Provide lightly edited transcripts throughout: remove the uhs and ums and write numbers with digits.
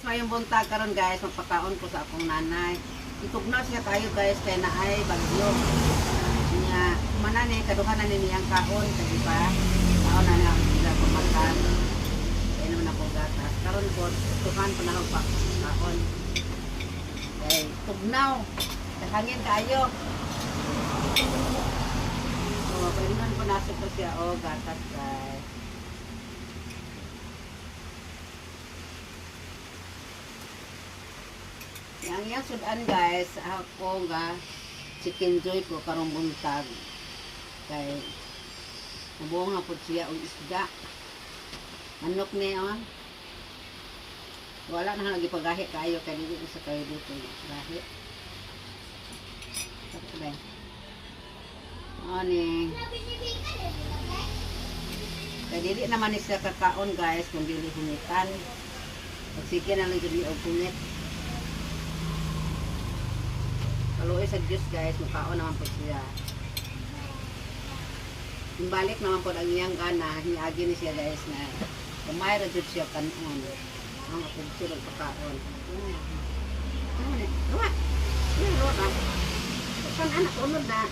Ngayong buntag karon guys, magpakaon ko sa akong nanay. Itugnaw siya kayo guys, kay naay bagyo. Niya, manan ni kaduhan na niyang kaon, di ba? Kaon na na sila kumakan. Kaya naman ako gatas. Karon po, tuhan pa na ako pa kaon. Kay tugnaw. Hangin kayo. So, pwede man po nasa ko siya. Oh, gatas guys. Yang yang sudan guys, ako nga chicken joy ko karong buntag. Kay nabuo nga po siya og isda. Manok ni on. Wala na lagi pagahi kayo kay dili ko sa kayo dito gahi. Tapos ani. Kay dili naman ni siya kakaon guys kung dili hunitan. Sige na lang dili og punit. Kaluoy sa Diyos guys, mukhaon naman po siya. Imbalik naman po ang iyang gana, hiniagi ni siya guys na kumay ra jud siya kanon. Ang akong sila pagkaon. Luwa! Luwa na. Saan anak unod na?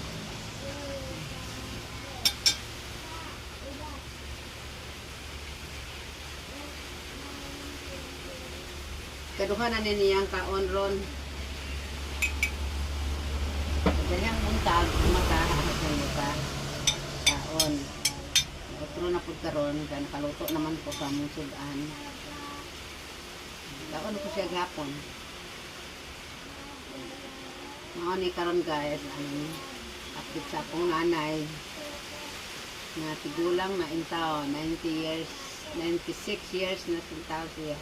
Kaduhan na niyang kaon ron. Kanyang buntag, matahan sa muka. Kaon. Otro na po karon, kaya nakaluto naman po sa mong sudan. Kaon po siya gapon. Mga ni karon guys, update sa akong nanay. Na tigulang na intaw, 90 years, 96 years na sintaw siya.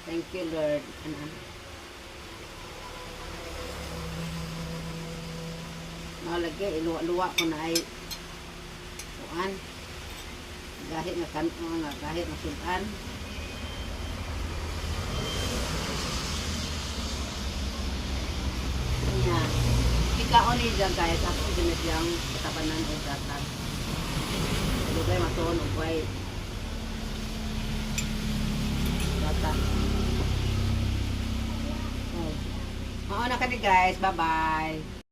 Thank you Lord. Lagi iluwa-luwa ko na ay kuan gahit nga kanon nga gahit nga sudan. Nya ikaon ni dyan guys ako dinit yang tabanan o gatas lugay matuon og way gatas. Mao na kani guys, bye bye.